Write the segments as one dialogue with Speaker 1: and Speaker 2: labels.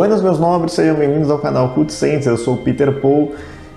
Speaker 1: Buenas, meus nobres, sejam bem-vindos ao canal Cult Saints. Eu sou o Peter Paul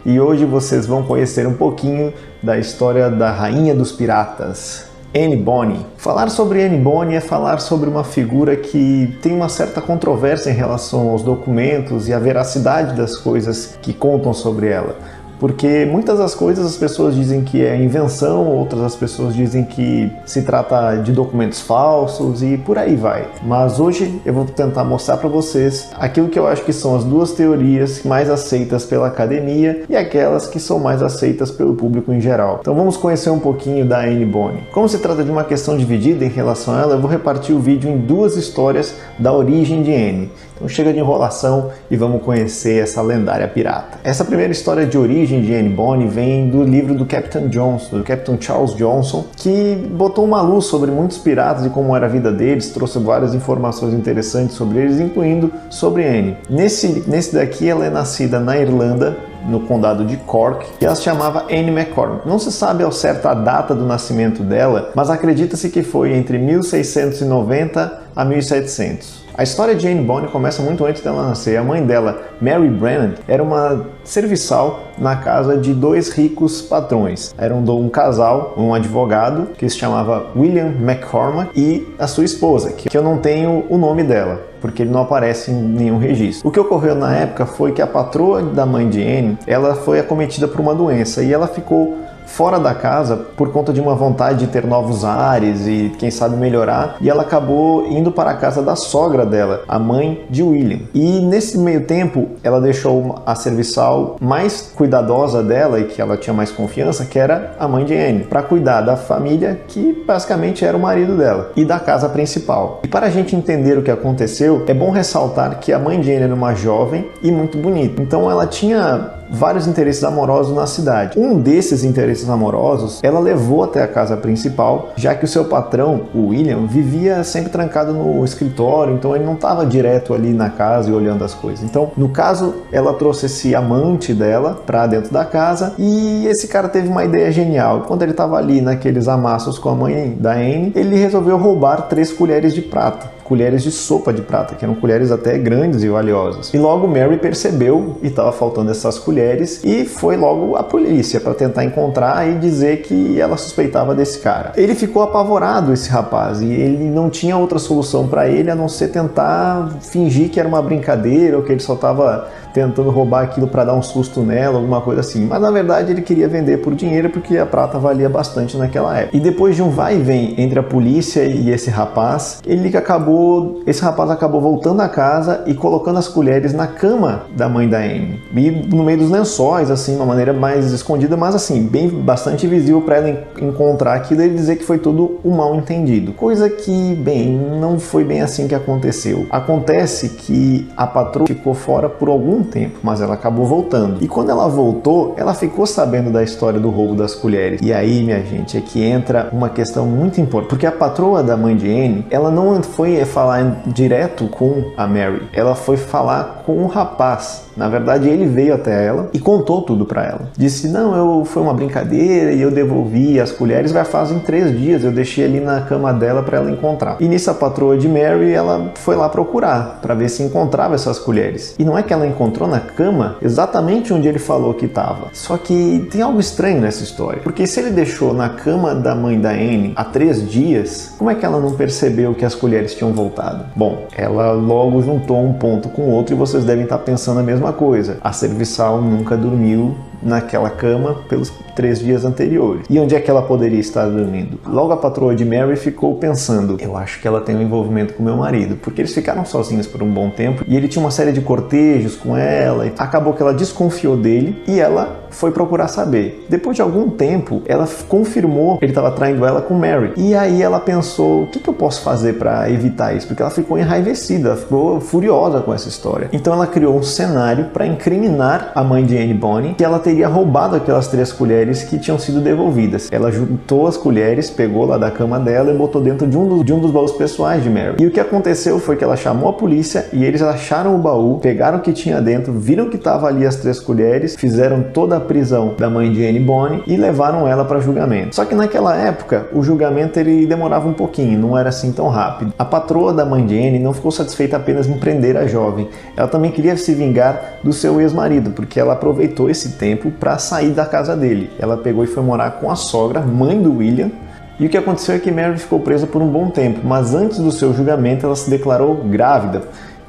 Speaker 1: e hoje vocês vão conhecer um pouquinho da história da Rainha dos Piratas, Anne Bonny. Falar sobre Anne Bonny é falar sobre uma figura que tem uma certa controvérsia em relação aos documentos e à veracidade das coisas que contam sobre ela. Porque muitas das coisas as pessoas dizem que é invenção, outras as pessoas dizem que se trata de documentos falsos e por aí vai. Mas hoje eu vou tentar mostrar para vocês aquilo que eu acho que são as duas teorias mais aceitas pela academia e aquelas que são mais aceitas pelo público em geral. Então vamos conhecer um pouquinho da Anne Bonny. Como se trata de uma questão dividida em relação a ela, eu vou repartir o vídeo em duas histórias da origem de Anne. Então chega de enrolação e vamos conhecer essa lendária pirata. Essa primeira história de origem de Anne Bonny vem do livro do Captain Johnson, do Captain Charles Johnson, que botou uma luz sobre muitos piratas e como era a vida deles, trouxe várias informações interessantes sobre eles, incluindo sobre Anne. Nesse daqui ela é nascida na Irlanda, no condado de Cork, e ela se chamava Anne McCormick. Não se sabe ao certo a data do nascimento dela, mas acredita-se que foi entre 1690 a 1700. A história de Anne Bonny começa muito antes dela nascer. A mãe dela, Mary Brennan, era uma serviçal na casa de dois ricos patrões. Era um casal, um advogado, que se chamava William McCormack, e a sua esposa, que eu não tenho o nome dela, porque ele não aparece em nenhum registro. O que ocorreu na época foi que a patroa da mãe de Anne, ela foi acometida por uma doença e ela ficou fora da casa por conta de uma vontade de ter novos ares e quem sabe melhorar, e ela acabou indo para a casa da sogra dela, a mãe de William. E nesse meio tempo ela deixou a serviçal mais cuidadosa dela e que ela tinha mais confiança, que era a mãe de Anne, para cuidar da família que basicamente era o marido dela e da casa principal. E para a gente entender o que aconteceu, é bom ressaltar que a mãe de Anne era uma jovem e muito bonita, então ela tinha vários interesses amorosos na cidade. Um desses interesses amorosos ela levou até a casa principal, já que o seu patrão, o William, vivia sempre trancado no escritório, então ele não estava direto ali na casa e olhando as coisas. Então, no caso, ela trouxe esse amante dela para dentro da casa e esse cara teve uma ideia genial. Quando ele estava ali naqueles amassos com a mãe da Anne, ele resolveu roubar 3 colheres de prata. Colheres de sopa de prata, que eram colheres até grandes e valiosas. E logo Mary percebeu e estava faltando essas colheres e foi logo à polícia para tentar encontrar e dizer que ela suspeitava desse cara. Ele ficou apavorado, esse rapaz, e ele não tinha outra solução para ele a não ser tentar fingir que era uma brincadeira ou que ele só estava tentando roubar aquilo para dar um susto nela, alguma coisa assim. Mas na verdade ele queria vender por dinheiro porque a prata valia bastante naquela época. E depois de um vai e vem entre a polícia e esse rapaz acabou voltando a casa e colocando as colheres na cama da mãe da Anne. E no meio dos lençóis, assim, de uma maneira mais escondida, mas assim, bastante visível para ela encontrar aquilo e dizer que foi tudo um mal entendido. Coisa que, bem, não foi bem assim que aconteceu. Acontece que a patroa ficou fora por algum tempo, mas ela acabou voltando. E quando ela voltou, ela ficou sabendo da história do roubo das colheres. E aí, minha gente, é que entra uma questão muito importante, porque a patroa da mãe de Anne, ela não foi falar direto com a Mary, ela foi falar com o rapaz. Na verdade, ele veio até ela e contou tudo para ela. Disse, não, foi uma brincadeira e eu devolvi as colheres, vai fazem 3 dias, eu deixei ali na cama dela para ela encontrar. E nisso a patroa de Mary, ela foi lá procurar para ver se encontrava essas colheres. E não é que ela encontrou na cama exatamente onde ele falou que estava. Só que tem algo estranho nessa história, porque se ele deixou na cama da mãe da Anne há 3 dias, como é que ela não percebeu que as colheres tinham voltado? Bom, ela logo juntou um ponto com o outro e vocês devem estar pensando a mesma coisa. A serviçal nunca dormiu naquela cama pelos 3 dias anteriores. E onde é que ela poderia estar dormindo? Logo a patroa de Mary ficou pensando, eu acho que ela tem um envolvimento com meu marido, porque eles ficaram sozinhos por um bom tempo e ele tinha uma série de cortejos com ela e acabou que ela desconfiou dele e ela foi procurar saber. Depois de algum tempo, ela confirmou que ele estava traindo ela com Mary. E aí ela pensou, o que eu posso fazer para evitar isso? Porque ela ficou enraivecida, ela ficou furiosa com essa história. Então ela criou um cenário para incriminar a mãe de Anne Bonny, que ela teria roubado aquelas 3 colheres que tinham sido devolvidas. Ela juntou as colheres, pegou lá da cama dela e botou dentro de um dos baús pessoais de Mary. E o que aconteceu foi que ela chamou a polícia e eles acharam o baú, pegaram o que tinha dentro, viram que estava ali as 3 colheres, fizeram toda da prisão da mãe de Anne Bonny e levaram ela para julgamento. Só que naquela época, o julgamento ele demorava um pouquinho, não era assim tão rápido. A patroa da mãe de Anne não ficou satisfeita apenas em prender a jovem, ela também queria se vingar do seu ex-marido, porque ela aproveitou esse tempo para sair da casa dele. Ela pegou e foi morar com a sogra, mãe do William. E o que aconteceu é que Mary ficou presa por um bom tempo, mas antes do seu julgamento ela se declarou grávida.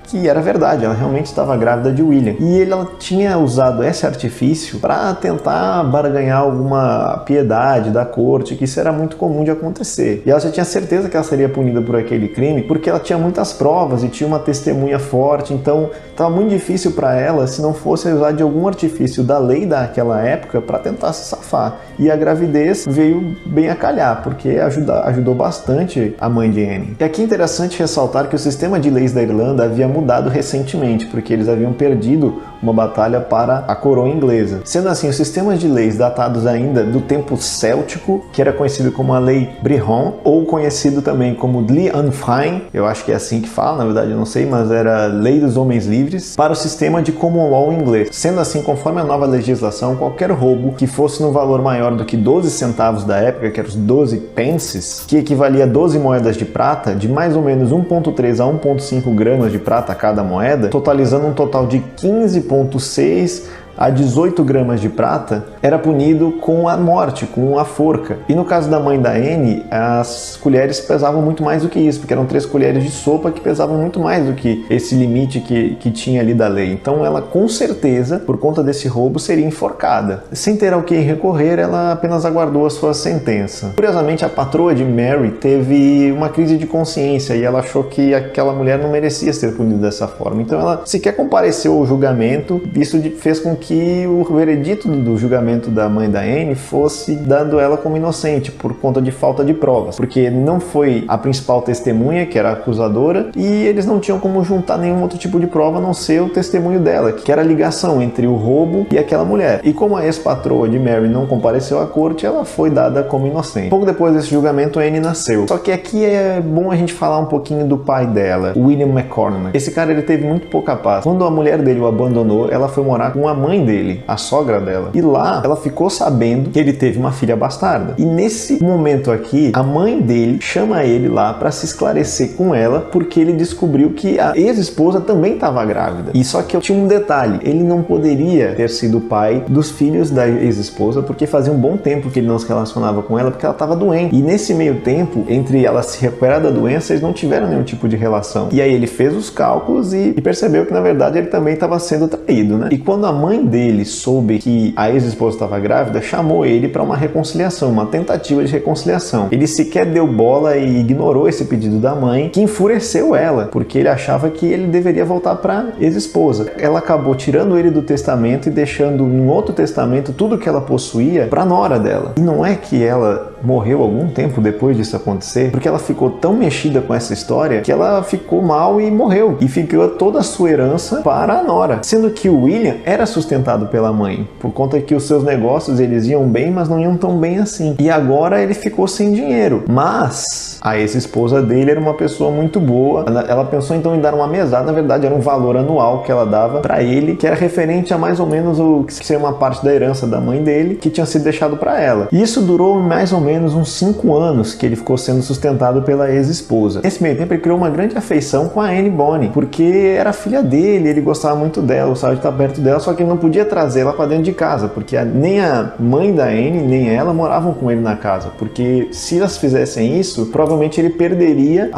Speaker 1: Que era verdade, ela realmente estava grávida de William. E ela tinha usado esse artifício para tentar barganhar alguma piedade da corte, que isso era muito comum de acontecer. E ela já tinha certeza que ela seria punida por aquele crime, porque ela tinha muitas provas e tinha uma testemunha forte, então estava muito difícil para ela se não fosse usar de algum artifício da lei daquela época para tentar se safar. E a gravidez veio bem a calhar, porque ajudou bastante a mãe de Anne. E aqui é interessante ressaltar que o sistema de leis da Irlanda havia mudado recentemente, porque eles haviam perdido uma batalha para a coroa inglesa. Sendo assim, os sistemas de leis datados ainda do tempo céltico, que era conhecido como a Lei Brehon, ou conhecido também como Dli an Fine, eu acho que é assim que fala, na verdade eu não sei, mas era Lei dos Homens Livres, para o sistema de Common Law inglês. Sendo assim, conforme a nova legislação, qualquer roubo que fosse no valor maior do que 12 centavos da época, que eram os 12 pences, que equivalia a 12 moedas de prata, de mais ou menos 1,3 a 1,5 gramas de prata a cada moeda, totalizando um total de 15,6 a 18 gramas de prata, era punido com a morte, com a forca. E no caso da mãe da Anne, as colheres pesavam muito mais do que isso, porque eram 3 colheres de sopa que pesavam muito mais do que esse limite que tinha ali da lei. Então ela, com certeza, por conta desse roubo, seria enforcada. Sem ter ao que recorrer, ela apenas aguardou a sua sentença. Curiosamente, a patroa de Mary teve uma crise de consciência e ela achou que aquela mulher não merecia ser punida dessa forma. Então ela sequer compareceu ao julgamento. Isso fez com que o veredito do julgamento da mãe da Anne fosse dando ela como inocente por conta de falta de provas, porque não foi a principal testemunha, que era a acusadora, e eles não tinham como juntar nenhum outro tipo de prova a não ser o testemunho dela, que era a ligação entre o roubo e aquela mulher. E como a ex-patroa de Mary não compareceu à corte, ela foi dada como inocente. Pouco depois desse julgamento, Anne nasceu. Só que aqui é bom a gente falar um pouquinho do pai dela, William McCormack. Esse cara ele teve muito pouca paz. Quando a mulher dele o abandonou, ela foi morar com a mãe dele, a sogra dela. E lá, ela ficou sabendo que ele teve uma filha bastarda. E nesse momento aqui, a mãe dele chama ele lá para se esclarecer com ela, porque ele descobriu que a ex-esposa também estava grávida. E só que eu tinha um detalhe, ele não poderia ter sido o pai dos filhos da ex-esposa, porque fazia um bom tempo que ele não se relacionava com ela, porque ela estava doente. E nesse meio tempo, entre ela se recuperar da doença, eles não tiveram nenhum tipo de relação. E aí ele fez os cálculos e percebeu que na verdade ele também estava sendo traído, né? E quando a mãe dele soube que a ex-esposa estava grávida, chamou ele para uma reconciliação, uma tentativa de reconciliação. Ele sequer deu bola e ignorou esse pedido da mãe, que enfureceu ela, porque ele achava que ele deveria voltar para ex-esposa. Ela acabou tirando ele do testamento e deixando em outro testamento tudo que ela possuía para a nora dela. E não é que ela morreu algum tempo depois disso acontecer, porque ela ficou tão mexida com essa história que ela ficou mal e morreu. E ficou toda a sua herança para a nora, sendo que o William era sustentado pela mãe, por conta que os seus negócios eles iam bem, mas não iam tão bem assim. E agora ele ficou sem dinheiro. Mas a ex-esposa dele era uma pessoa muito boa. Ela pensou então em dar uma mesada, na verdade era um valor anual que ela dava para ele, que era referente a mais ou menos o que seria uma parte da herança da mãe dele, que tinha sido deixado para ela. E isso durou mais ou menos uns 5 anos que ele ficou sendo sustentado pela ex-esposa. Nesse meio tempo ele criou uma grande afeição com a Anne Bonny, porque era filha dele, ele gostava muito dela, gostava de estar perto dela, só que ele não podia trazê-la para dentro de casa, porque nem a mãe da Anne, nem ela moravam com ele na casa, porque se elas fizessem isso, provavelmente ele perderia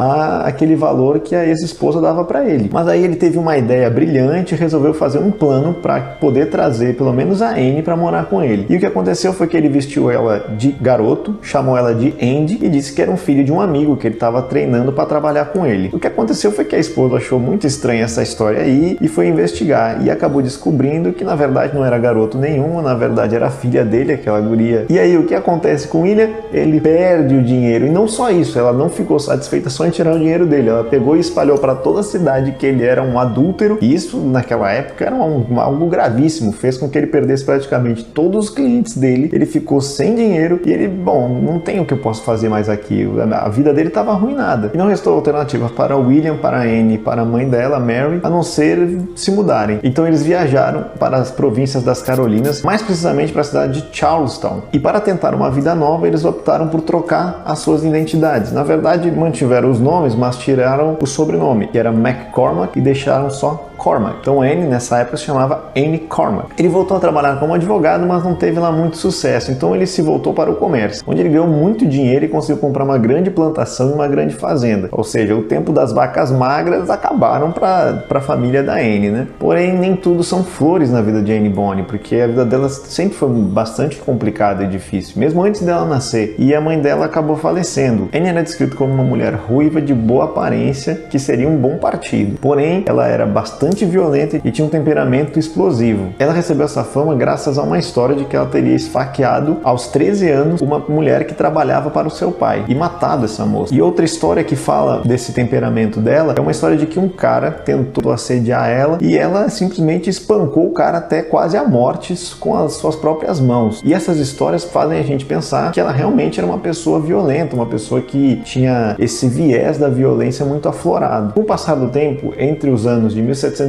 Speaker 1: aquele valor que a ex-esposa dava para ele. Mas aí ele teve uma ideia brilhante e resolveu fazer um plano para poder trazer pelo menos a Anne para morar com ele. E o que aconteceu foi que ele vestiu ela de garoto, chamou ela de Andy e disse que era um filho de um amigo que ele estava treinando para trabalhar com ele. O que aconteceu foi que a esposa achou muito estranha essa história aí e foi investigar e acabou descobrindo que na verdade não era garoto nenhum, na verdade era a filha dele, aquela guria. E aí o que acontece com William? Ele perde o dinheiro. E não só isso, ela não ficou satisfeita só em tirar o dinheiro dele, ela pegou e espalhou para toda a cidade que ele era um adúltero. E isso naquela época era algo gravíssimo, fez com que ele perdesse praticamente todos os clientes dele. Ele ficou sem dinheiro e ele, bom, não tem o que eu posso fazer mais aqui. A vida dele estava arruinada. E não restou alternativa para William, para Anne, para a mãe dela, Mary, a não ser se mudarem. Então eles viajaram para as províncias das Carolinas, mais precisamente para a cidade de Charleston. E para tentar uma vida nova, eles optaram por trocar as suas identidades. Na verdade, mantiveram os nomes, mas tiraram o sobrenome, que era McCormack, e deixaram só Cormack. Então Anne, nessa época, se chamava Anne Cormack. Ele voltou a trabalhar como advogado, mas não teve lá muito sucesso. Então ele se voltou para o comércio, onde ele ganhou muito dinheiro e conseguiu comprar uma grande plantação e uma grande fazenda. Ou seja, o tempo das vacas magras acabaram para a família da Anne, né? Porém, nem tudo são flores na vida de Anne Bonny, porque a vida dela sempre foi bastante complicada e difícil, mesmo antes dela nascer. E a mãe dela acabou falecendo. Anne era descrita como uma mulher ruiva de boa aparência, que seria um bom partido. Porém, ela era bastante violenta e tinha um temperamento explosivo. Ela recebeu essa fama graças a uma história de que ela teria esfaqueado aos 13 anos uma mulher que trabalhava para o seu pai e matado essa moça. E outra história que fala desse temperamento dela é uma história de que um cara tentou assediar ela e ela simplesmente espancou o cara até quase à morte com as suas próprias mãos. E essas histórias fazem a gente pensar que ela realmente era uma pessoa violenta, uma pessoa que tinha esse viés da violência muito aflorado. Com o passar do tempo, entre os anos de 1714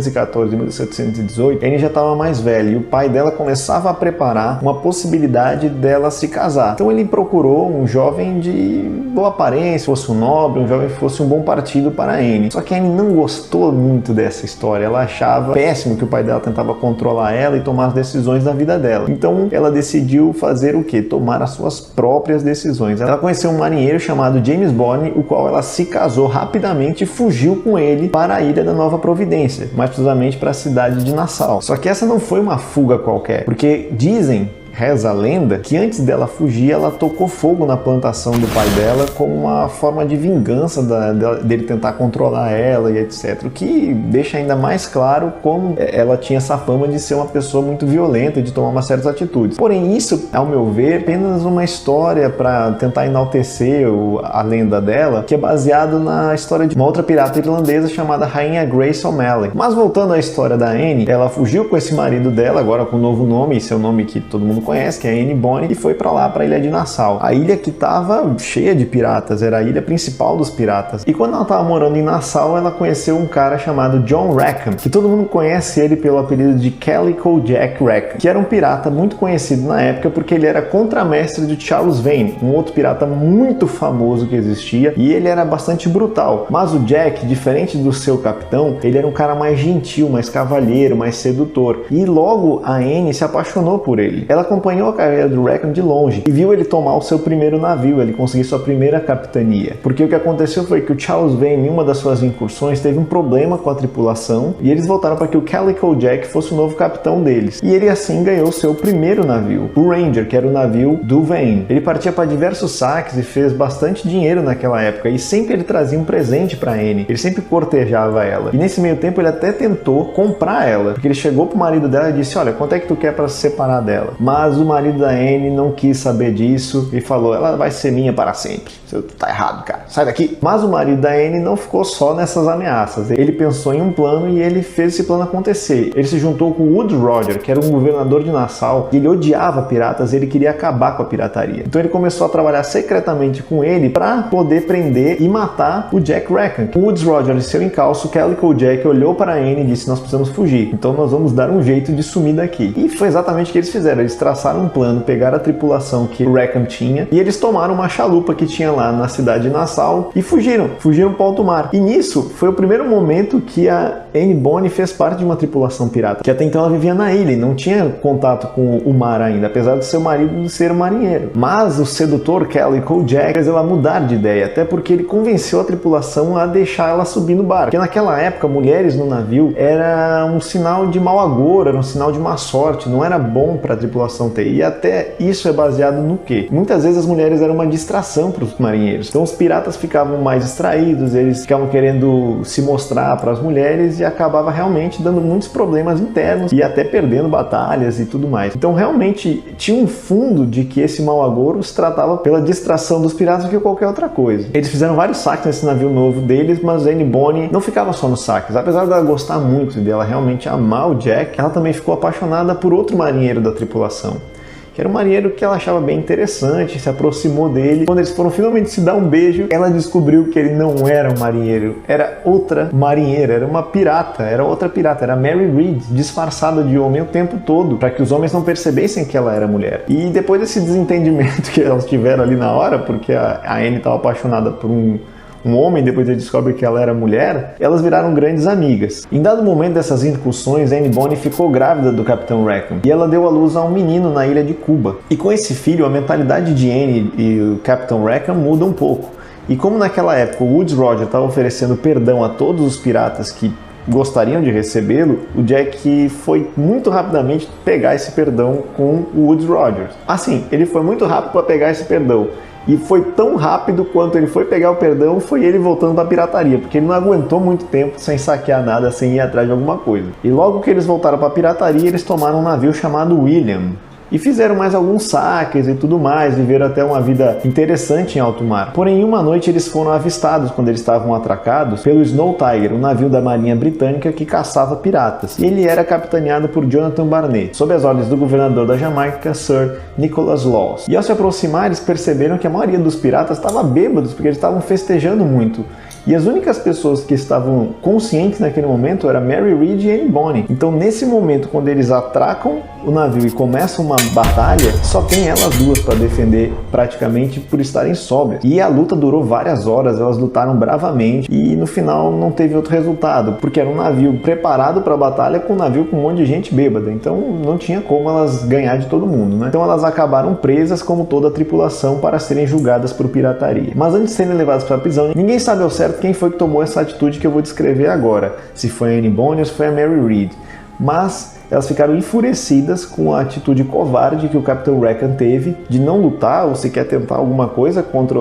Speaker 1: e 1718, Anne já estava mais velha e o pai dela começava a preparar uma possibilidade dela se casar. Então ele procurou um jovem de boa aparência, fosse um nobre, um jovem que fosse um bom partido para Anne. Só que Anne não gostou muito dessa história, ela achava péssimo que o pai dela tentava controlar ela e tomar as decisões da vida dela. Então ela decidiu fazer o quê? Tomar as suas próprias decisões. Ela conheceu um marinheiro chamado James Bonny, o qual ela se casou rapidamente e fugiu com ele para a Ilha da Nova Providência, mais precisamente para a cidade de Nassau. Só que essa não foi uma fuga qualquer, porque dizem, reza a lenda, que antes dela fugir, ela tocou fogo na plantação do pai dela como uma forma de vingança dele tentar controlar ela e etc. O que deixa ainda mais claro como ela tinha essa fama de ser uma pessoa muito violenta e de tomar umas certas atitudes. Porém, isso, ao meu ver, é apenas uma história para tentar enaltecer a lenda dela, que é baseado na história de uma outra pirata irlandesa chamada Rainha Grace O'Malley. Mas voltando à história da Anne, ela fugiu com esse marido dela, agora com um novo nome, esse é o nome que todo mundo conhece, que é Anne Bonny, e foi para lá, para a ilha de Nassau. A ilha que estava cheia de piratas, era a ilha principal dos piratas. E quando ela estava morando em Nassau, ela conheceu um cara chamado John Rackham, que todo mundo conhece ele pelo apelido de Calico Jack Rackham, que era um pirata muito conhecido na época porque ele era contramestre de Charles Vane, um outro pirata muito famoso que existia, e ele era bastante brutal. Mas o Jack, diferente do seu capitão, ele era um cara mais gentil, mais cavalheiro, mais sedutor. E logo a Anne se apaixonou por ele. Ela acompanhou a carreira do Rackham de longe e viu ele tomar o seu primeiro navio, ele conseguiu sua primeira capitania. Porque o que aconteceu foi que o Charles Vane, em uma das suas incursões, teve um problema com a tripulação e eles voltaram para que o Calico Jack fosse o novo capitão deles. E ele assim ganhou seu primeiro navio, o Ranger, que era o navio do Vane. Ele partia para diversos saques e fez bastante dinheiro naquela época e sempre ele trazia um presente para Anne. Ele sempre cortejava ela. E nesse meio tempo ele até tentou comprar ela, porque ele chegou pro marido dela e disse: olha, quanto é que tu quer para se separar dela? Mas o marido da Anne não quis saber disso e falou: ela vai ser minha para sempre. Tu tá errado, cara, sai daqui. Mas o marido da Anne não ficou só nessas ameaças. Ele pensou em um plano e ele fez esse plano acontecer. Ele se juntou com o Woodes Roger, que era um governador de Nassau, e ele odiava piratas, ele queria acabar com a pirataria. Então ele começou a trabalhar secretamente com ele para poder prender e matar o Jack Rackham. O Woodes Roger, em seu encalço, Calico Jack olhou para a Anne e disse: nós precisamos fugir, então nós vamos dar um jeito de sumir daqui. E foi exatamente o que eles fizeram. Eles traçaram um plano, pegaram a tripulação que o Rackham tinha e eles tomaram uma chalupa que tinha lá na cidade de Nassau e fugiram para o alto mar. E nisso foi o primeiro momento que a Anne Bonny fez parte de uma tripulação pirata, que até então ela vivia na ilha e não tinha contato com o mar ainda, apesar de seu marido ser um marinheiro. Mas o sedutor Calico Jack fez ela mudar de ideia, até porque ele convenceu a tripulação a deixar ela subir no barco. Porque naquela época, mulheres no navio era um sinal de mau agouro, era um sinal de má sorte, não era bom para a tripulação ter. E até isso é baseado no quê? Muitas vezes as mulheres eram uma distração para os marinheiros. Então os piratas ficavam mais distraídos, eles ficavam querendo se mostrar para as mulheres e acabava realmente dando muitos problemas internos e até perdendo batalhas e tudo mais. Então realmente tinha um fundo de que esse mau agouro se tratava pela distração dos piratas do que qualquer outra coisa. Eles fizeram vários saques nesse navio novo deles, mas Anne Bonny não ficava só nos saques. Apesar dela gostar muito e dela realmente amar o Jack, ela também ficou apaixonada por outro marinheiro da tripulação. que era um marinheiro que ela achava bem interessante, se aproximou dele. Quando eles foram finalmente se dar um beijo, ela descobriu que ele não era um marinheiro, era outra marinheira, era uma pirata, era outra pirata, era Mary Read, disfarçada de homem o tempo todo, para que os homens não percebessem que ela era mulher. E depois desse desentendimento que elas tiveram ali na hora, porque a Anne estava apaixonada por um homem, depois ele descobre que ela era mulher, elas viraram grandes amigas. Em dado momento dessas incursões, Anne Bonny ficou grávida do Capitão Rackham e ela deu à luz a um menino na ilha de Cuba. E com esse filho, a mentalidade de Anne e o Capitão Rackham muda um pouco. E como naquela época o Woodes Roger estava oferecendo perdão a todos os piratas que gostariam de recebê-lo, o Jack foi muito rapidamente pegar esse perdão com o Woodes Rogers. Assim, ele foi muito rápido para pegar esse perdão. E foi tão rápido quanto ele foi pegar o perdão, foi ele voltando para a pirataria, porque ele não aguentou muito tempo sem saquear nada, sem ir atrás de alguma coisa. E logo que eles voltaram para a pirataria, eles tomaram um navio chamado William. E fizeram mais alguns saques e tudo mais, viveram até uma vida interessante em alto mar. Porém, em uma noite eles foram avistados quando eles estavam atracados pelo Snow Tiger, um navio da marinha britânica que caçava piratas. E ele era capitaneado por Jonathan Barnett, sob as ordens do governador da Jamaica, Sir Nicholas Laws. E ao se aproximar, eles perceberam que a maioria dos piratas estava bêbados, porque eles estavam festejando muito. E as únicas pessoas que estavam conscientes naquele momento eram Mary Read e Anne Bonny. Então, nesse momento, quando eles atracam o navio e começam uma batalha, só tem elas duas para defender, praticamente por estarem sóbrias. E a luta durou várias horas, elas lutaram bravamente e no final não teve outro resultado, porque era um navio preparado para a batalha com um navio com um monte de gente bêbada. Então, não tinha como elas ganhar de todo mundo, né? Então, elas acabaram presas, como toda a tripulação, para serem julgadas por pirataria. Mas antes de serem levadas para a prisão, ninguém sabe ao certo quem foi que tomou essa atitude que eu vou descrever agora, se foi a Anne Bonny ou se foi a Mary Read. Mas elas ficaram enfurecidas com a atitude covarde que o Capitão Rackham teve de não lutar ou sequer tentar alguma coisa contra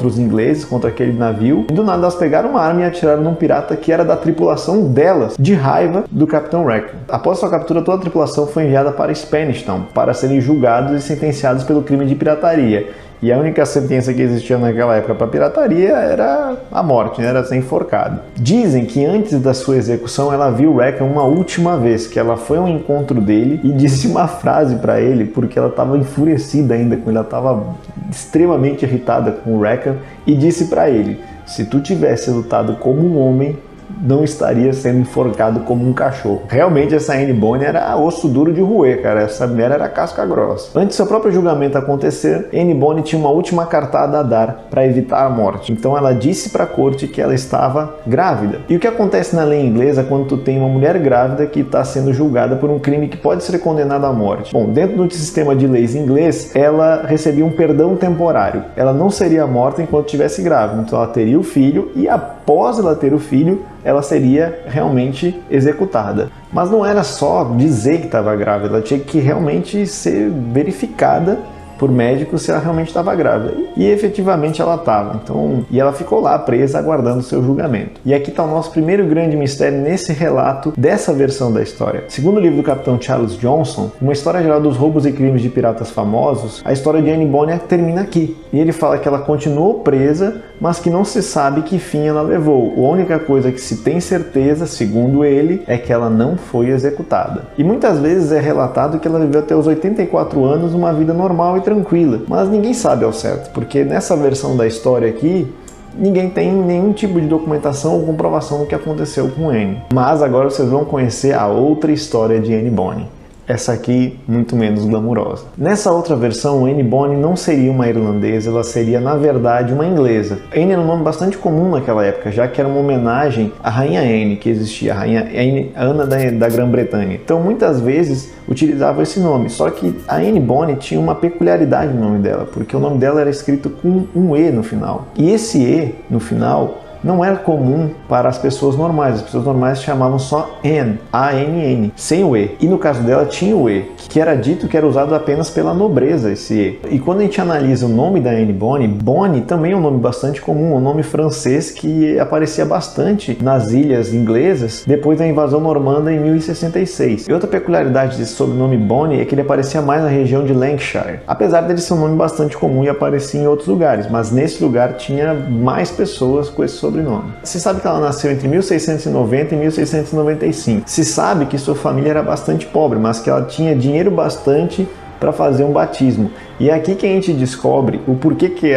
Speaker 1: os ingleses, contra aquele navio. E do nada elas pegaram uma arma e atiraram num pirata que era da tripulação delas, de raiva do Capitão Rackham. Após sua captura, toda a tripulação foi enviada para Spanish Town para serem julgados e sentenciados pelo crime de pirataria. E a única sentença que existia naquela época para pirataria era a morte, né? Era ser enforcado. Dizem que antes da sua execução ela viu Rackham uma última vez, que ela foi ao encontro dele e disse uma frase para ele, porque ela estava enfurecida ainda com ele, ela estava extremamente irritada com o Rackham, e disse para ele: se tu tivesse lutado como um homem, não estaria sendo enforcado como um cachorro. Realmente essa Anne Bonny era osso duro de roer, cara. Essa mulher era casca grossa. Antes do seu próprio julgamento acontecer, Anne Bonny tinha uma última cartada a dar para evitar a morte. Então ela disse para a corte que ela estava grávida. E o que acontece na lei inglesa quando tu tem uma mulher grávida que está sendo julgada por um crime que pode ser condenado à morte? Bom, dentro do sistema de leis inglês, ela recebia um perdão temporário. Ela não seria morta enquanto estivesse grávida. Então ela teria o filho e após ela ter o filho, ela seria realmente executada. Mas não era só dizer que estava grávida, ela tinha que realmente ser verificada por médicos se ela realmente estava grávida. E efetivamente ela estava. Então, e ela ficou lá presa aguardando o seu julgamento. E aqui está o nosso primeiro grande mistério nesse relato dessa versão da história. Segundo o livro do capitão Charles Johnson, uma história geral dos roubos e crimes de piratas famosos, a história de Anne Bonny termina aqui. E ele fala que ela continuou presa, mas que não se sabe que fim ela levou. A única coisa que se tem certeza, segundo ele, é que ela não foi executada. E muitas vezes é relatado que ela viveu até os 84 anos uma vida normal e tranquila, mas ninguém sabe ao certo, porque nessa versão da história aqui, ninguém tem nenhum tipo de documentação ou comprovação do que aconteceu com Anne. Mas agora vocês vão conhecer a outra história de Anne Bonny. Essa aqui muito menos glamurosa. Nessa outra versão, Anne Bonny não seria uma irlandesa, ela seria na verdade uma inglesa. Anne era um nome bastante comum naquela época, já que era uma homenagem à Rainha Anne que existia, a Rainha Ana da Grã-Bretanha. Então muitas vezes utilizavam esse nome, só que a Anne Bonny tinha uma peculiaridade no nome dela, porque o nome dela era escrito com um E no final. E esse E no final não era comum para as pessoas normais. As pessoas normais chamavam só Anne, A-N-N, sem o E. E no caso dela tinha o E, que era dito que era usado apenas pela nobreza, esse E. E quando a gente analisa o nome da Anne Bonny, Bonny também é um nome bastante comum, um nome francês que aparecia bastante nas ilhas inglesas depois da invasão normanda em 1066. E outra peculiaridade desse sobrenome Bonny é que ele aparecia mais na região de Lancashire, apesar dele ser um nome bastante comum e aparecia em outros lugares, mas nesse lugar tinha mais pessoas com esse sobrenome. Se sabe que ela nasceu entre 1690 e 1695. Se sabe que sua família era bastante pobre, mas que ela tinha dinheiro bastante para fazer um batismo. E é aqui que a gente descobre o porquê que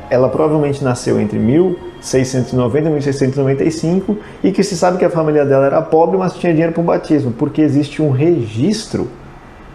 Speaker 1: ela provavelmente nasceu entre 1690 e 1695 e que se sabe que a família dela era pobre, mas tinha dinheiro para o batismo, porque existe um registro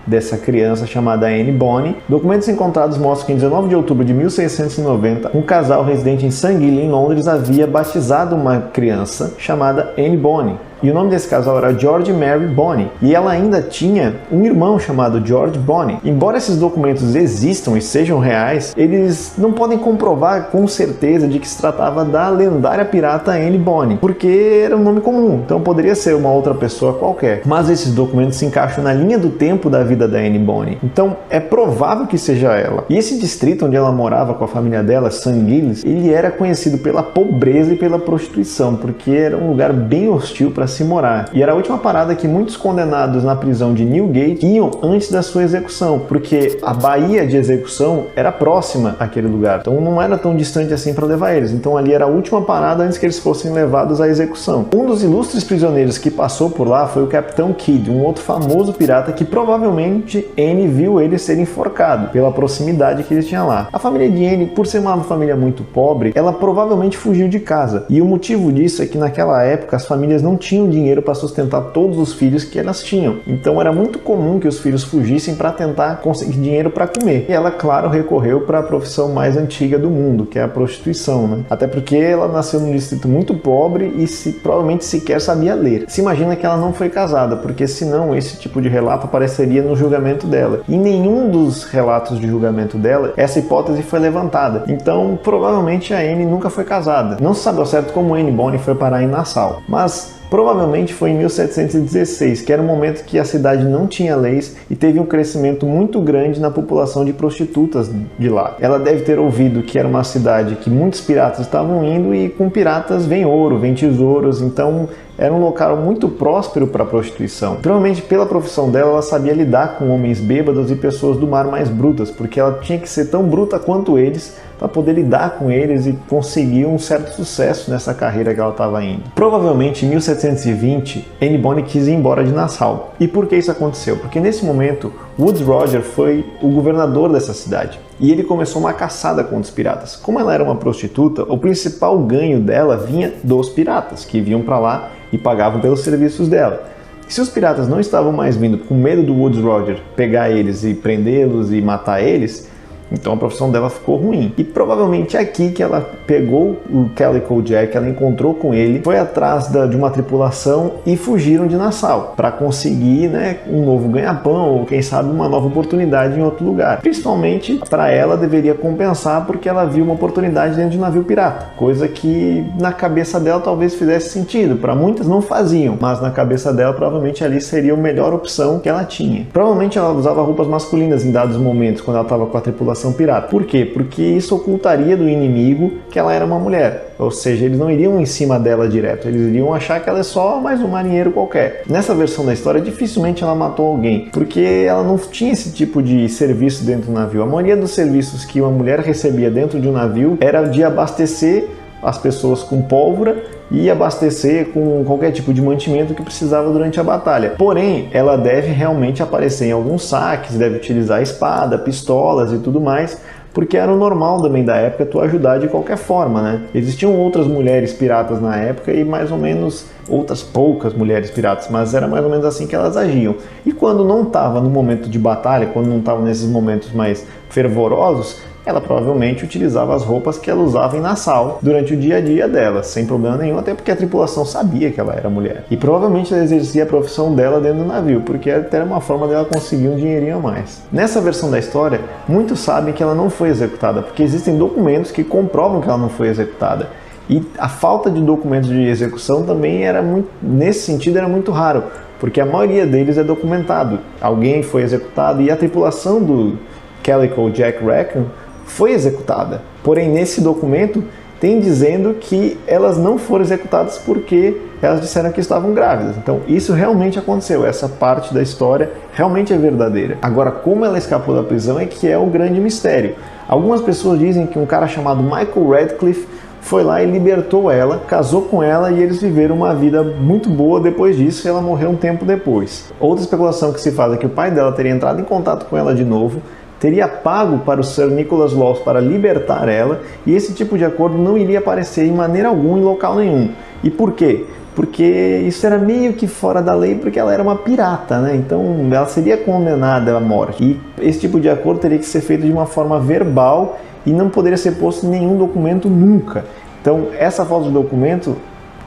Speaker 1: dessa criança chamada Anne Bonny. Documentos encontrados mostram que em 19 de outubro de 1690, um casal residente em St. Giles, em Londres, havia batizado uma criança chamada Anne Bonny. E o nome desse casal era George Mary Bonny. E ela ainda tinha um irmão chamado George Bonny. Embora esses documentos existam e sejam reais, eles não podem comprovar com certeza de que se tratava da lendária pirata Anne Bonny, porque era um nome comum, então poderia ser uma outra pessoa qualquer. Mas esses documentos se encaixam na linha do tempo da vida da Anne Bonny, então é provável que seja ela. E esse distrito onde ela morava com a família dela, St. Giles, ele era conhecido pela pobreza e pela prostituição, porque era um lugar bem hostil para se morar. E era a última parada que muitos condenados na prisão de Newgate iam antes da sua execução, porque a baía de execução era próxima àquele lugar, então não era tão distante assim para levar eles. Então ali era a última parada antes que eles fossem levados à execução. Um dos ilustres prisioneiros que passou por lá foi o Capitão Kidd, um outro famoso pirata que provavelmente Anne viu ele ser enforcado pela proximidade que ele tinha lá. A família de Anne, por ser uma família muito pobre, ela provavelmente fugiu de casa. E o motivo disso é que naquela época as famílias não tinham dinheiro para sustentar todos os filhos que elas tinham. Então era muito comum que os filhos fugissem para tentar conseguir dinheiro para comer. E ela, claro, recorreu para a profissão mais antiga do mundo, que é a prostituição, né? Até porque ela nasceu num distrito muito pobre e provavelmente sequer sabia ler. Se imagina que ela não foi casada, porque senão esse tipo de relato apareceria no julgamento dela. Em nenhum dos relatos de julgamento dela, essa hipótese foi levantada. Então, provavelmente a Anne nunca foi casada. Não se sabe ao certo como Anne Bonny foi parar em Nassau, mas provavelmente foi em 1716, que era um momento que a cidade não tinha leis e teve um crescimento muito grande na população de prostitutas de lá. Ela deve ter ouvido que era uma cidade que muitos piratas estavam indo e com piratas vem ouro, vem tesouros, então era um local muito próspero para a prostituição. Provavelmente pela profissão dela, ela sabia lidar com homens bêbados e pessoas do mar mais brutas, porque ela tinha que ser tão bruta quanto eles para poder lidar com eles e conseguir um certo sucesso nessa carreira que ela estava indo. Provavelmente em 1720, Anne Bonny quis ir embora de Nassau. E por que isso aconteceu? Porque nesse momento, Woodes Roger foi o governador dessa cidade. E ele começou uma caçada contra os piratas. Como ela era uma prostituta, o principal ganho dela vinha dos piratas, que vinham para lá e pagavam pelos serviços dela. E se os piratas não estavam mais vindo com medo do Woodes Roger pegar eles e prendê-los e matar eles, então a profissão dela ficou ruim. E provavelmente aqui que ela pegou o Calico Jack, ela encontrou com ele, foi atrás de uma tripulação e fugiram de Nassau para conseguir, né, um novo ganha-pão ou quem sabe uma nova oportunidade em outro lugar. Principalmente para ela deveria compensar porque ela viu uma oportunidade dentro de um navio pirata, coisa que na cabeça dela talvez fizesse sentido. Para muitas não faziam, mas na cabeça dela provavelmente ali seria a melhor opção que ela tinha. Provavelmente ela usava roupas masculinas em dados momentos quando ela estava com a tripulação pirata. Por quê? Porque isso ocultaria do inimigo que ela era uma mulher. Ou seja, eles não iriam em cima dela direto, eles iriam achar que ela é só mais um marinheiro qualquer. Nessa versão da história, dificilmente ela matou alguém, porque ela não tinha esse tipo de serviço dentro do navio. A maioria dos serviços que uma mulher recebia dentro de um navio era de abastecer as pessoas com pólvora e abastecer com qualquer tipo de mantimento que precisava durante a batalha. Porém, ela deve realmente aparecer em alguns saques, deve utilizar espada, pistolas e tudo mais, porque era o normal também da época tu ajudar de qualquer forma, né? Existiam outras mulheres piratas na época e mais ou menos outras poucas mulheres piratas, mas era mais ou menos assim que elas agiam. E quando não estava no momento de batalha, quando não estava nesses momentos mais fervorosos, ela provavelmente utilizava as roupas que ela usava em Nassau durante o dia a dia dela, sem problema nenhum, até porque a tripulação sabia que ela era mulher. E provavelmente ela exercia a profissão dela dentro do navio, porque até era uma forma dela conseguir um dinheirinho a mais. Nessa versão da história, muitos sabem que ela não foi executada, porque existem documentos que comprovam que ela não foi executada. E a falta de documentos de execução também era muito, nesse sentido, era muito raro, porque a maioria deles é documentado. Alguém foi executado e a tripulação do Calico Jack Rackham foi executada. Porém, nesse documento tem dizendo que elas não foram executadas porque elas disseram que estavam grávidas. Então, isso realmente aconteceu. Essa parte da história realmente é verdadeira. Agora, como ela escapou da prisão é que é o grande mistério. Algumas pessoas dizem que um cara chamado Michael Radcliffe foi lá e libertou ela, casou com ela e eles viveram uma vida muito boa depois disso, e ela morreu um tempo depois. Outra especulação que se faz é que o pai dela teria entrado em contato com ela de novo, teria pago para o Sir Nicholas Laws para libertar ela, e esse tipo de acordo não iria aparecer em maneira alguma em local nenhum. E por quê? Porque isso era meio que fora da lei, porque ela era uma pirata, né? Então ela seria condenada à morte. E esse tipo de acordo teria que ser feito de uma forma verbal e não poderia ser posto em nenhum documento nunca. Então essa falta de documento,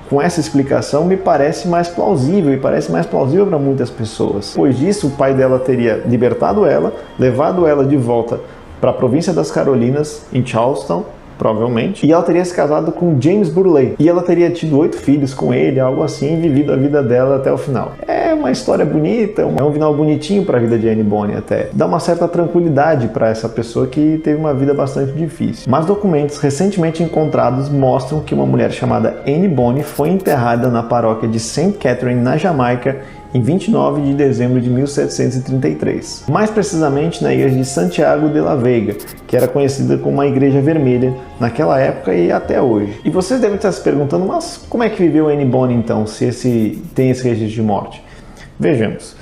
Speaker 1: com essa explicação, me parece mais plausível, e parece mais plausível para muitas pessoas. Depois disso, o pai dela teria libertado ela, levado ela de volta para a província das Carolinas, em Charleston, provavelmente, e ela teria se casado com James Burleigh, e ela teria tido 8 filhos com ele, algo assim, e vivido a vida dela até o final. É uma história bonita, é um final bonitinho para a vida de Anne Bonny até. Dá uma certa tranquilidade para essa pessoa que teve uma vida bastante difícil. Mas documentos recentemente encontrados mostram que uma mulher chamada Anne Bonny foi enterrada na paróquia de St. Catherine, na Jamaica, em 29 de dezembro de 1733. Mais precisamente na igreja de Santiago de la Veiga, que era conhecida como a Igreja Vermelha naquela época e até hoje. E vocês devem estar se perguntando, mas como é que viveu Anne Bonny então, se tem esse registro de morte? Vejamos.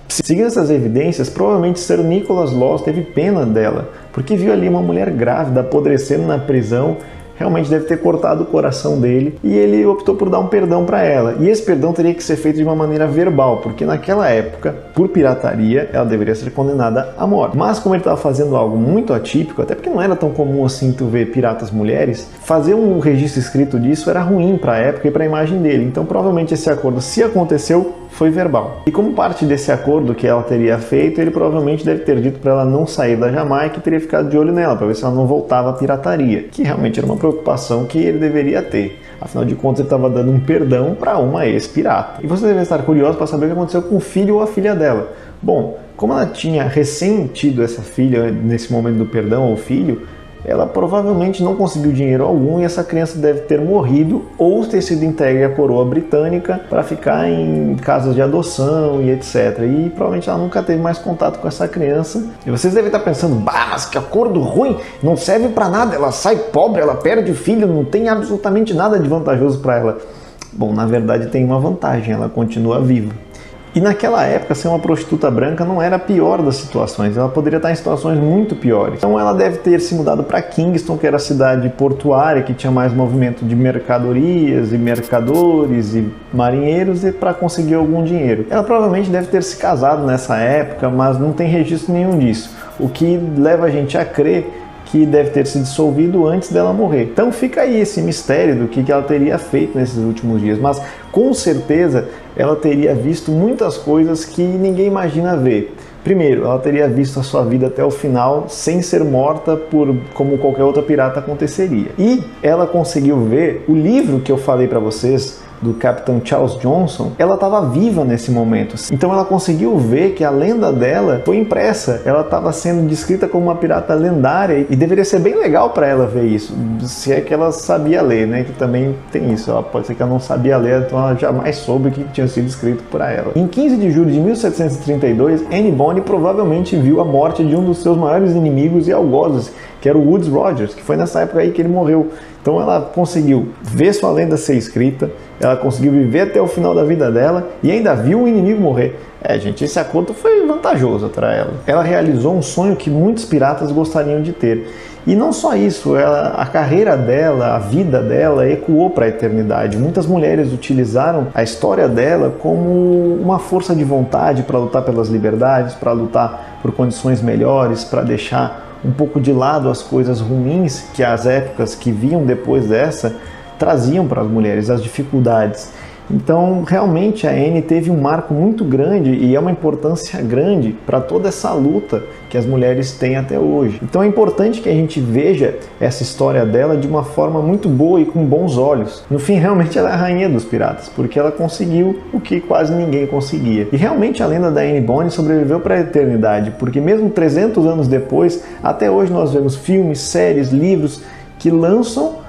Speaker 1: Seguindo essas evidências, provavelmente Sir Nicholas Laws teve pena dela, porque viu ali uma mulher grávida apodrecendo na prisão. Realmente deve ter cortado o coração dele, e ele optou por dar um perdão para ela. E esse perdão teria que ser feito de uma maneira verbal, porque naquela época, por pirataria, ela deveria ser condenada à morte. Mas como ele estava fazendo algo muito atípico, até porque não era tão comum assim tu ver piratas mulheres, fazer um registro escrito disso era ruim para a época e para a imagem dele. Então provavelmente esse acordo, se aconteceu, foi verbal. E como parte desse acordo que ela teria feito, ele provavelmente deve ter dito para ela não sair da Jamaica e teria ficado de olho nela, para ver se ela não voltava à pirataria, que realmente era uma preocupação que ele deveria ter. Afinal de contas, ele estava dando um perdão para uma ex-pirata. E você deve estar curioso para saber o que aconteceu com o filho ou a filha dela. Bom, como ela tinha recém tido essa filha nesse momento do perdão ao filho, ela provavelmente não conseguiu dinheiro algum, e essa criança deve ter morrido ou ter sido entregue à coroa britânica para ficar em casas de adoção e etc. E provavelmente ela nunca teve mais contato com essa criança. E vocês devem estar pensando, bah, mas que acordo ruim, não serve para nada, ela sai pobre, ela perde o filho, não tem absolutamente nada de vantajoso para ela. Bom, na verdade tem uma vantagem, ela continua viva. E naquela época, ser uma prostituta branca não era a pior das situações, ela poderia estar em situações muito piores. Então ela deve ter se mudado para Kingston, que era a cidade portuária, que tinha mais movimento de mercadorias e mercadores e marinheiros, e para conseguir algum dinheiro. Ela provavelmente deve ter se casado nessa época, mas não tem registro nenhum disso, o que leva a gente a crer que deve ter se dissolvido antes dela morrer. Então fica aí esse mistério do que ela teria feito nesses últimos dias, mas com certeza ela teria visto muitas coisas que ninguém imagina ver. Primeiro, ela teria visto a sua vida até o final sem ser morta como qualquer outra pirata aconteceria. E ela conseguiu ver o livro que eu falei para vocês, do Capitão Charles Johnson, ela estava viva nesse momento. Então ela conseguiu ver que a lenda dela foi impressa, ela estava sendo descrita como uma pirata lendária, e deveria ser bem legal para ela ver isso, se é que ela sabia ler, né? Que também tem isso, pode ser que ela não sabia ler, então ela jamais soube o que tinha sido escrito para ela. Em 15 de julho de 1732, Anne Bonny provavelmente viu a morte de um dos seus maiores inimigos e algozes, que era o Woodes Rogers, que foi nessa época aí que ele morreu. Então ela conseguiu ver sua lenda ser escrita, ela conseguiu viver até o final da vida dela e ainda viu o inimigo morrer. Gente, esse acordo foi vantajoso para ela. Ela realizou um sonho que muitos piratas gostariam de ter. E não só isso, a carreira dela, a vida dela ecoou para a eternidade. Muitas mulheres utilizaram a história dela como uma força de vontade para lutar pelas liberdades, para lutar por condições melhores, para deixar um pouco de lado as coisas ruins que as épocas que vinham depois dessa traziam para as mulheres, as dificuldades. Então, realmente, a Anne teve um marco muito grande e é uma importância grande para toda essa luta que as mulheres têm até hoje. Então, é importante que a gente veja essa história dela de uma forma muito boa e com bons olhos. No fim, realmente, ela é a rainha dos piratas, porque ela conseguiu o que quase ninguém conseguia. E realmente, a lenda da Anne Bonny sobreviveu para a eternidade, porque mesmo 300 anos depois, até hoje nós vemos filmes, séries, livros que lançam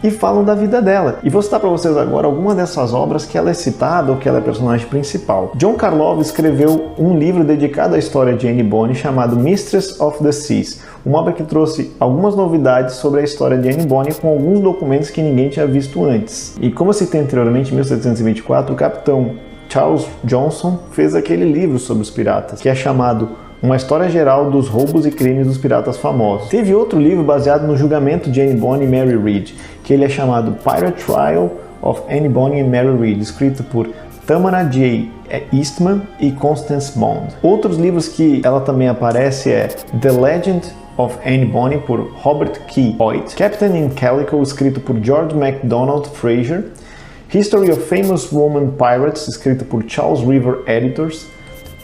Speaker 1: e falam da vida dela. E vou citar para vocês agora algumas dessas obras que ela é citada ou que ela é personagem principal. John Karlov escreveu um livro dedicado à história de Anne Bonny chamado Mistress of the Seas, uma obra que trouxe algumas novidades sobre a história de Anne Bonny com alguns documentos que ninguém tinha visto antes. E como eu citei anteriormente, em 1724, o capitão Charles Johnson fez aquele livro sobre os piratas, que é chamado Uma História Geral dos Roubos e Crimes dos Piratas Famosos. Teve outro livro baseado no julgamento de Anne Bonny e Mary Read, que ele é chamado Pirate Trial of Anne Bonny and Mary Read, escrito por Tamara J. Eastman e Constance Bond. Outros livros que ela também aparece é The Legend of Anne Bonny, por Robert Key Hoyt, Captain in Calico, escrito por George MacDonald Fraser, History of Famous Woman Pirates, escrito por Charles River Editors,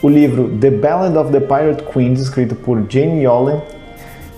Speaker 1: o livro The Ballad of the Pirate Queens, escrito por Jane Yolen.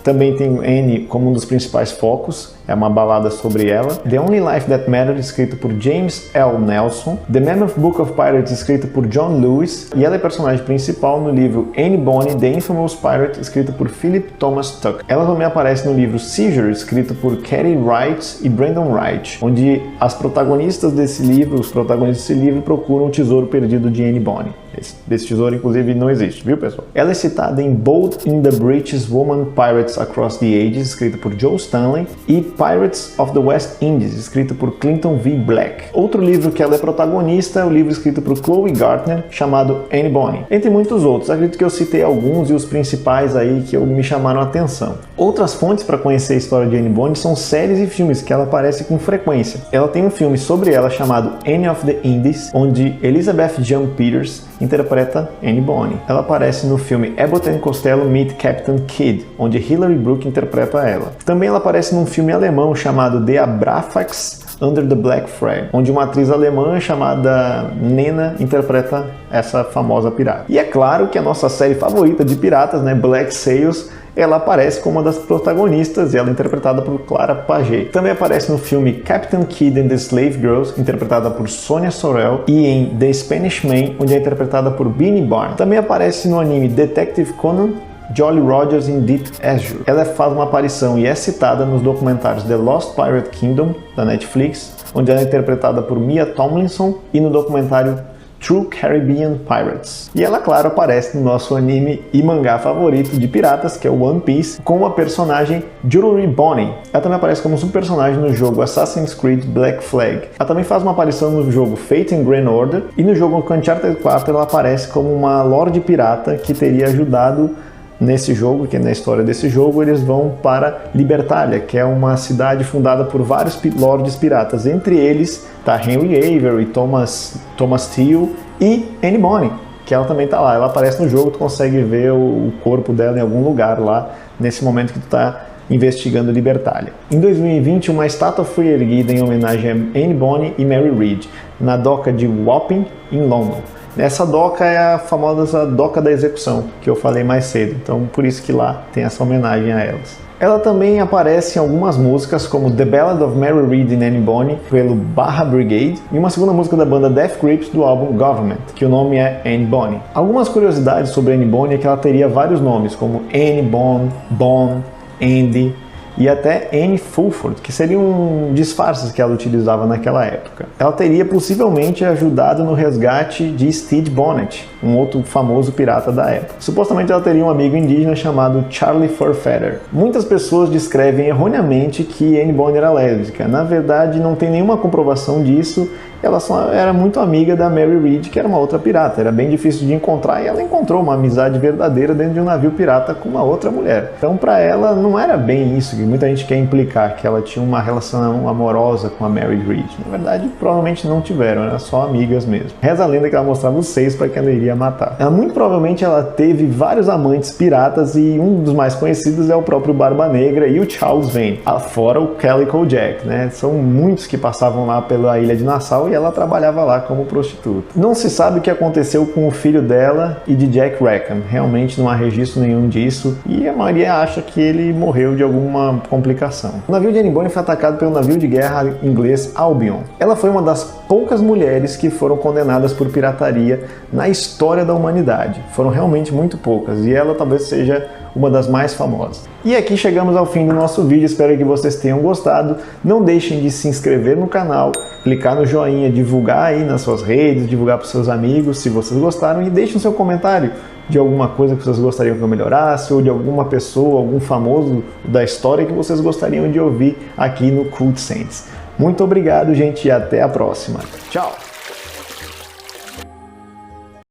Speaker 1: Também tem Anne como um dos principais focos, é uma balada sobre ela. The Only Life That Matters, escrito por James L. Nelson. The Mammoth Book of Pirates, escrito por John Lewis. E ela é personagem principal no livro Anne Bonny, The Infamous Pirate, escrito por Philip Thomas Tuck. Ela também aparece no livro Seizure, escrito por Katie Wright e Brandon Wright, onde as protagonistas desse livro, os protagonistas desse livro, procuram o tesouro perdido de Anne Bonny. Esse tesouro, inclusive, não existe, viu, pessoal? Ela é citada em Bold in the Breaches Woman Pirates Across the Ages, escrito por Joe Stanley, e Pirates of the West Indies, escrito por Clinton V. Black. Outro livro que ela é protagonista é o livro escrito por Chloe Gardner, chamado Anne Bonny, entre muitos outros. Acredito que eu citei alguns e os principais aí que me chamaram a atenção. Outras fontes para conhecer a história de Anne Bonny são séries e filmes que ela aparece com frequência. Ela tem um filme sobre ela chamado Anne of the Indies, onde Elizabeth Jean Peters interpreta Anne Bonny. Ela aparece no filme Abbott and Costello Meet Captain Kidd, onde Hilary Brooke interpreta ela. Também ela aparece num filme alemão chamado The Abrafax Under the Black Flag, onde uma atriz alemã chamada Nena interpreta essa famosa pirata. E é claro que a nossa série favorita de piratas, né, Black Sails, ela aparece como uma das protagonistas e ela é interpretada por Clara Paget. Também aparece no filme Captain Kidd and the Slave Girls, interpretada por Sonia Sorrell, e em The Spanish Man, onde é interpretada por Beanie Barnes. Também aparece no anime Detective Conan, Jolly Rogers in Deep Azure. Ela faz uma aparição e é citada nos documentários The Lost Pirate Kingdom, da Netflix, onde ela é interpretada por Mia Tomlinson, e no documentário True Caribbean Pirates. E ela, claro, aparece no nosso anime e mangá favorito de piratas, que é o One Piece, com a personagem Jewelry Bonny. Ela também aparece como subpersonagem no jogo Assassin's Creed Black Flag. Ela também faz uma aparição no jogo Fate and Grand Order, e no jogo Uncharted 4 ela aparece como uma Lorde Pirata que teria ajudado nesse jogo, que na história desse jogo eles vão para Libertalia, que é uma cidade fundada por vários lordes piratas. Entre eles está Henry Avery, Thomas Teal e Anne Bonny, que ela também está lá. Ela aparece no jogo, tu consegue ver o corpo dela em algum lugar lá, nesse momento que tu está investigando Libertalia. Em 2020, uma estátua foi erguida em homenagem a Anne Bonny e Mary Read, na doca de Wapping, em London. Essa doca é a famosa doca da execução, que eu falei mais cedo, então por isso que lá tem essa homenagem a elas. Ela também aparece em algumas músicas, como The Ballad of Mary Read and Anne Bonny, pelo Baja Brigade, e uma segunda música da banda Death Grips do álbum Government, que o nome é Anne Bonny. Algumas curiosidades sobre Anne Bonny é que ela teria vários nomes, como Anne Bon, Andy, e até Anne Fulford, que seriam disfarces que ela utilizava naquela época. Ela teria possivelmente ajudado no resgate de Stede Bonnet, um outro famoso pirata da época. Supostamente ela teria um amigo indígena chamado Charlie Furfeather. Muitas pessoas descrevem erroneamente que Anne Bonny era lésbica. Na verdade, não tem nenhuma comprovação disso. Ela só era muito amiga da Mary Read, que era uma outra pirata. Era bem difícil de encontrar e ela encontrou uma amizade verdadeira dentro de um navio pirata com uma outra mulher. Então, para ela, não era bem isso que muita gente quer implicar, que ela tinha uma relação amorosa com a Mary Read. Na verdade, provavelmente não tiveram, eram só amigas mesmo. Reza a lenda que ela mostrava os seios para quem ela iria matar. Muito provavelmente ela teve vários amantes piratas e um dos mais conhecidos é o próprio Barba Negra e o Charles Vane, fora o Calico Jack, né? São muitos que passavam lá pela ilha de Nassau e ela trabalhava lá como prostituta. Não se sabe o que aconteceu com o filho dela e de Jack Rackham. Realmente não há registro nenhum disso e a maioria acha que ele morreu de alguma complicação. O navio de Anne Bonny foi atacado pelo navio de guerra inglês Albion. Ela foi uma das poucas mulheres que foram condenadas por pirataria na história da humanidade. Foram realmente muito poucas, e ela talvez seja uma das mais famosas. E aqui chegamos ao fim do nosso vídeo, espero que vocês tenham gostado. Não deixem de se inscrever no canal, clicar no joinha, divulgar aí nas suas redes, divulgar para os seus amigos se vocês gostaram, e deixem o seu comentário de alguma coisa que vocês gostariam que eu melhorasse, ou de alguma pessoa, algum famoso da história que vocês gostariam de ouvir aqui no Cult Saints. Muito obrigado, gente, e até a próxima. Tchau!